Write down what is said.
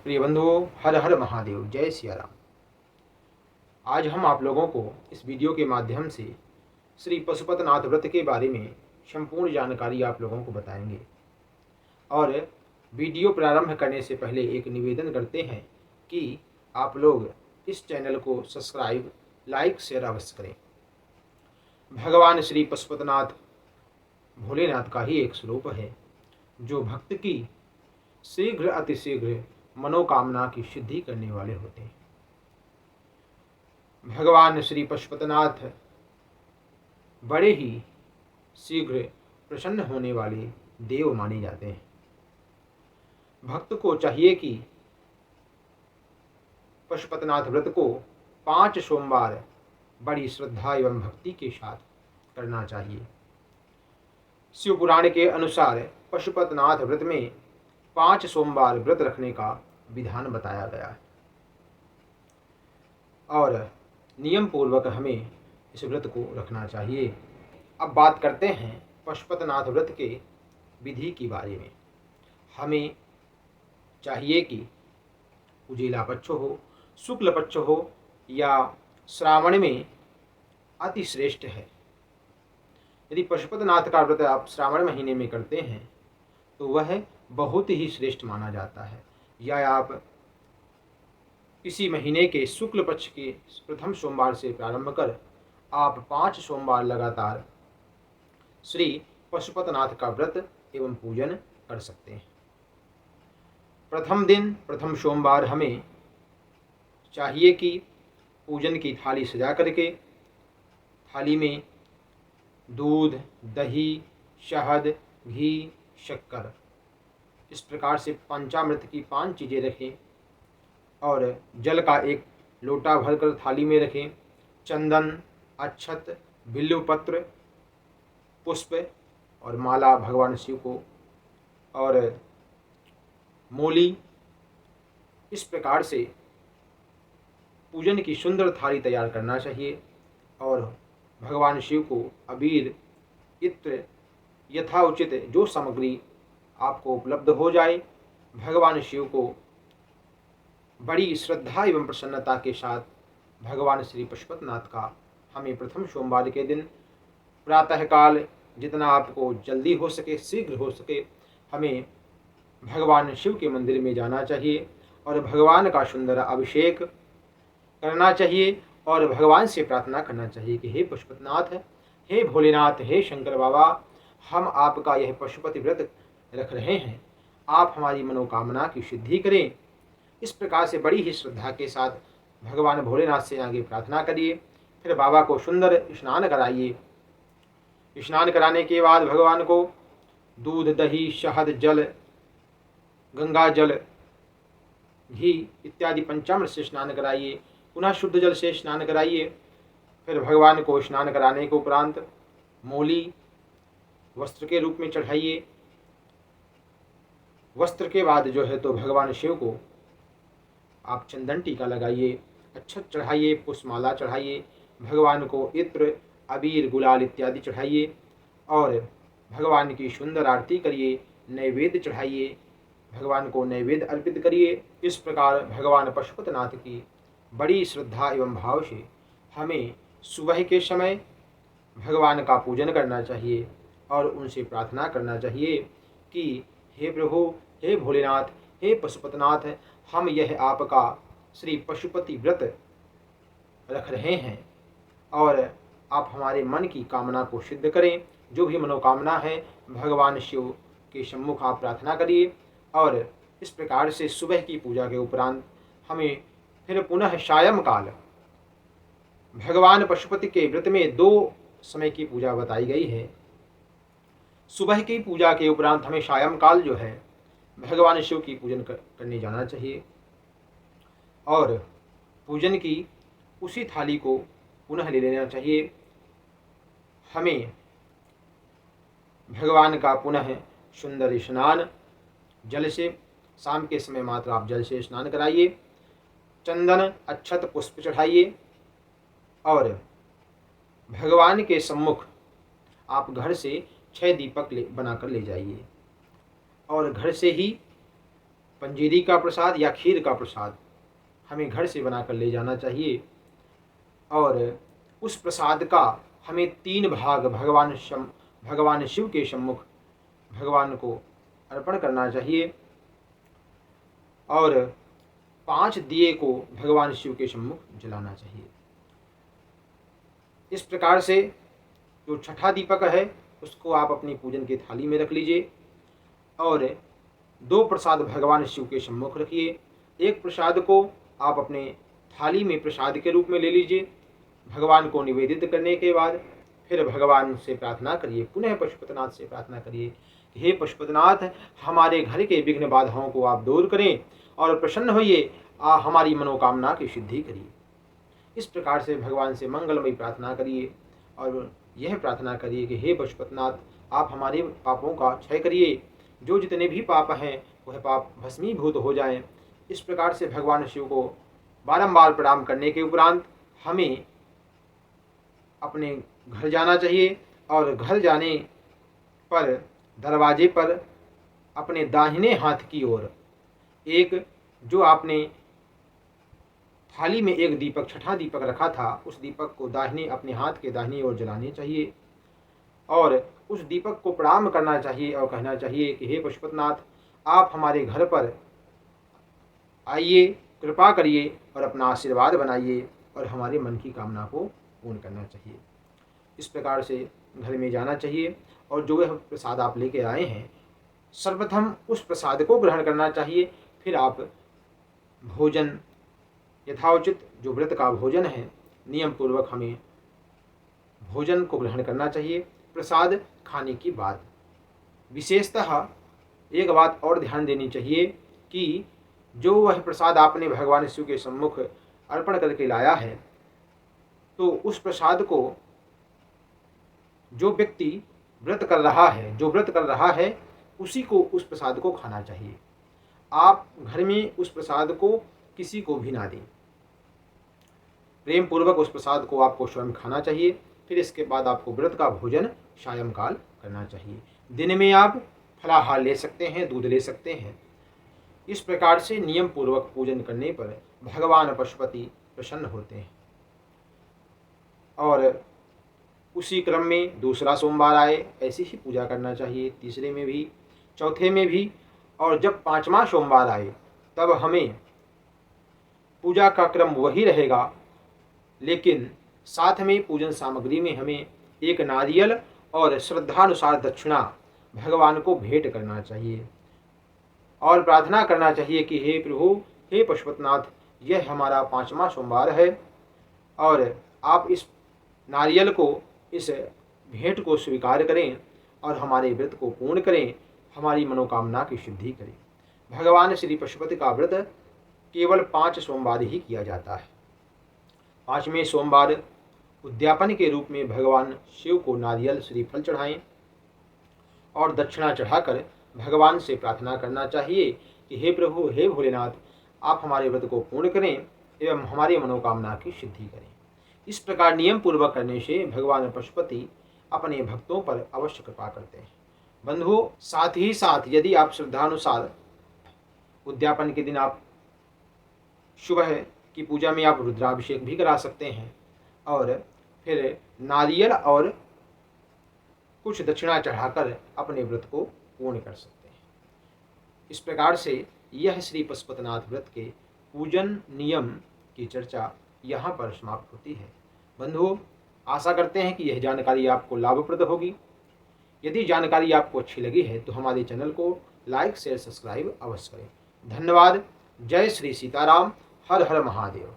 प्रिय बंधुओं, हर हर महादेव, जय सिया राम। आज हम आप लोगों को इस वीडियो के माध्यम से श्री पशुपतिनाथ व्रत के बारे में संपूर्ण जानकारी आप लोगों को बताएंगे। और वीडियो प्रारंभ करने से पहले एक निवेदन करते हैं कि आप लोग इस चैनल को सब्सक्राइब, लाइक, शेयर अवश्य करें। भगवान श्री पशुपतिनाथ भोलेनाथ का ही एक स्वरूप है जो भक्त की शीघ्र अतिशीघ्र मनोकामना की सिद्धि करने वाले होते हैं। भगवान श्री पशुपतिनाथ बड़े ही शीघ्र प्रसन्न होने वाले देव माने जाते हैं। भक्त को चाहिए कि पशुपतिनाथ व्रत को 5 सोमवार बड़ी श्रद्धा एवं भक्ति के साथ करना चाहिए। शिव पुराण के अनुसार पशुपतिनाथ व्रत में 5 सोमवार व्रत रखने का विधान बताया गया है और नियम पूर्वक हमें इस व्रत को रखना चाहिए। अब बात करते हैं पशुपतिनाथ व्रत के विधि के बारे में। हमें चाहिए कि उजेला पक्ष हो, शुक्ल पक्ष हो या श्रावण में अति श्रेष्ठ है। यदि पशुपतिनाथ का व्रत आप श्रावण महीने में करते हैं तो वह बहुत ही श्रेष्ठ माना जाता है। या आप किसी महीने के शुक्ल पक्ष के प्रथम सोमवार से प्रारंभ कर आप 5 सोमवार लगातार श्री पशुपतिनाथ का व्रत एवं पूजन कर सकते हैं। प्रथम दिन प्रथम सोमवार हमें चाहिए कि पूजन की थाली सजा करके थाली में दूध, दही, शहद, घी, शक्कर इस प्रकार से पंचामृत की 5 चीज़ें रखें और जल का एक लोटा भरकर थाली में रखें। चंदन, अक्षत, बिल्वपत्र, पुष्प और माला भगवान शिव को और मूली इस प्रकार से पूजन की सुंदर थाली तैयार करना चाहिए। और भगवान शिव को अबीर, इत्र यथाउचित जो सामग्री आपको उपलब्ध हो जाए, भगवान शिव को बड़ी श्रद्धा एवं प्रसन्नता के साथ भगवान श्री पशुपतिनाथ का हमें प्रथम सोमवार के दिन प्रातःकाल जितना आपको जल्दी हो सके, शीघ्र हो सके, हमें भगवान शिव के मंदिर में जाना चाहिए और भगवान का सुंदर अभिषेक करना चाहिए और भगवान से प्रार्थना करना चाहिए कि हे पशुपतिनाथ, हे भोलेनाथ, हे शंकर बाबा, हम आपका यह पशुपति व्रत रख रहे हैं, आप हमारी मनोकामना की सिद्धि करें। इस प्रकार से बड़ी ही श्रद्धा के साथ भगवान भोलेनाथ से आगे प्रार्थना करिए। फिर बाबा को सुंदर स्नान कराइए। स्नान कराने के बाद भगवान को दूध, दही, शहद, जल, गंगा जल, घी इत्यादि पंचामृत से स्नान कराइए। पुनः शुद्ध जल से स्नान कराइए। फिर भगवान को स्नान कराने के उपरांत मूली वस्त्र के रूप में चढ़ाइए। वस्त्र के बाद जो है तो भगवान शिव को आप चंदन टीका लगाइए, अक्षत चढ़ाइए, पुष्पमाला चढ़ाइए, भगवान को इत्र, अबीर, गुलाल इत्यादि चढ़ाइए और भगवान की सुंदर आरती करिए, नैवेद्य चढ़ाइए, भगवान को नैवेद्य अर्पित करिए। इस प्रकार भगवान पशुपतिनाथ की बड़ी श्रद्धा एवं भाव से हमें सुबह के समय भगवान का पूजन करना चाहिए और उनसे प्रार्थना करना चाहिए कि हे प्रभु, हे भोलेनाथ, हे पशुपतिनाथ, हम यह आपका श्री पशुपति व्रत रख रहे हैं और आप हमारे मन की कामना को सिद्ध करें। जो भी मनोकामना है भगवान शिव के सम्मुख आप प्रार्थना करिए। और इस प्रकार से सुबह की पूजा के उपरांत हमें फिर पुनः सायं काल भगवान पशुपति के व्रत में 2 समय की पूजा बताई गई है। सुबह की पूजा के उपरांत हमें सायं काल जो है भगवान शिव की पूजन करने जाना चाहिए और पूजन की उसी थाली को पुनः ले लेना चाहिए। हमें भगवान का पुनः सुंदर स्नान जल से, शाम के समय मात्र आप जल से स्नान कराइए, चंदन, अक्षत, पुष्प चढ़ाइए और भगवान के सम्मुख आप घर से 6 दीपक बनाकर ले जाइए और घर से ही पंजीरी का प्रसाद या खीर का प्रसाद हमें घर से बनाकर ले जाना चाहिए और उस प्रसाद का हमें 3 भाग भगवान शिव के सम्मुख भगवान को अर्पण करना चाहिए और 5 दिए को भगवान शिव के सम्मुख जलाना चाहिए। इस प्रकार से जो छठा दीपक है उसको आप अपनी पूजन की थाली में रख लीजिए और 2 प्रसाद भगवान शिव के सम्मुख रखिए। एक प्रसाद को आप अपने थाली में प्रसाद के रूप में ले लीजिए। भगवान को निवेदित करने के बाद फिर भगवान से प्रार्थना करिए, पुनः पशुपतिनाथ से प्रार्थना करिए कि हे पशुपतिनाथ, हमारे घर के विघ्न बाधाओं को आप दूर करें और प्रसन्न होइए, हमारी मनोकामना की सिद्धि करिए। इस प्रकार से भगवान से मंगलमयी प्रार्थना करिए और यह प्रार्थना करिए कि हे पशुपतिनाथ, आप हमारे पापों का क्षय करिए, जो जितने भी पाप हैं वह पाप भस्मीभूत हो जाएं। इस प्रकार से भगवान शिव को बारंबार प्रणाम करने के उपरांत हमें अपने घर जाना चाहिए और घर जाने पर दरवाजे पर अपने दाहिने हाथ की ओर एक जो आपने थाली में एक दीपक, छठा दीपक रखा था, उस दीपक को दाहिने अपने हाथ के दाहिनी ओर जलाने चाहिए और उस दीपक को प्रणाम करना चाहिए और कहना चाहिए कि हे पशुपतिनाथ, आप हमारे घर पर आइए, कृपा करिए और अपना आशीर्वाद बनाइए और हमारे मन की कामना को पूर्ण करना चाहिए। इस प्रकार से घर में जाना चाहिए और जो वह प्रसाद आप लेके आए हैं सर्वप्रथम उस प्रसाद को ग्रहण करना चाहिए। फिर आप भोजन यथाउचित, जो व्रत का भोजन है, नियम पूर्वक हमें भोजन को ग्रहण करना चाहिए। प्रसाद खाने की बाद विशेषतः एक बात और ध्यान देनी चाहिए कि जो वह प्रसाद आपने भगवान शिव के सम्मुख अर्पण करके लाया है, तो उस प्रसाद को जो व्यक्ति व्रत कर रहा है उसी को उस प्रसाद को खाना चाहिए। आप घर में उस प्रसाद को किसी को भी ना दें। प्रेम पूर्वक उस प्रसाद को आपको स्वयं खाना चाहिए। फिर इसके बाद आपको व्रत का भोजन सायंकाल करना चाहिए। दिन में आप फलाहार ले सकते हैं, दूध ले सकते हैं। इस प्रकार से नियम पूर्वक पूजन करने पर भगवान पशुपति प्रसन्न होते हैं। और उसी क्रम में दूसरा सोमवार आए ऐसी ही पूजा करना चाहिए, तीसरे में भी, चौथे में भी, और जब 5वां सोमवार आए तब हमें पूजा का क्रम वही रहेगा, लेकिन साथ में पूजन सामग्री में हमें एक नारियल और श्रद्धानुसार दक्षिणा भगवान को भेंट करना चाहिए और प्रार्थना करना चाहिए कि हे प्रभु, हे पशुपतिनाथ, यह हमारा 5वां सोमवार है और आप इस नारियल को, इस भेंट को स्वीकार करें और हमारे व्रत को पूर्ण करें, हमारी मनोकामना की सिद्धि करें। भगवान श्री पशुपति का व्रत केवल 5 सोमवार ही किया जाता है। 5वें सोमवार उद्यापन के रूप में भगवान शिव को नारियल श्रीफल चढ़ाएं और दक्षिणा चढ़ाकर भगवान से प्रार्थना करना चाहिए कि हे प्रभु, हे भोलेनाथ, आप हमारे व्रत को पूर्ण करें एवं हमारी मनोकामना की सिद्धि करें। इस प्रकार नियम पूर्वक करने से भगवान पशुपति अपने भक्तों पर अवश्य कृपा करते हैं। बंधुओं, साथ ही साथ यदि आप श्रद्धानुसार उद्यापन के दिन आप सुबह की पूजा में आप रुद्राभिषेक भी करा सकते हैं और फिर नारियल और कुछ दक्षिणा चढ़ाकर अपने व्रत को पूर्ण कर सकते हैं। इस प्रकार से यह श्री पशुपतिनाथ व्रत के पूजन नियम की चर्चा यहाँ पर समाप्त होती है। बंधुओं, आशा करते हैं कि यह जानकारी आपको लाभप्रद होगी। यदि जानकारी आपको अच्छी लगी है तो हमारे चैनल को लाइक, शेयर, सब्सक्राइब अवश्य करें। धन्यवाद। जय श्री सीताराम। हर हर महादेव।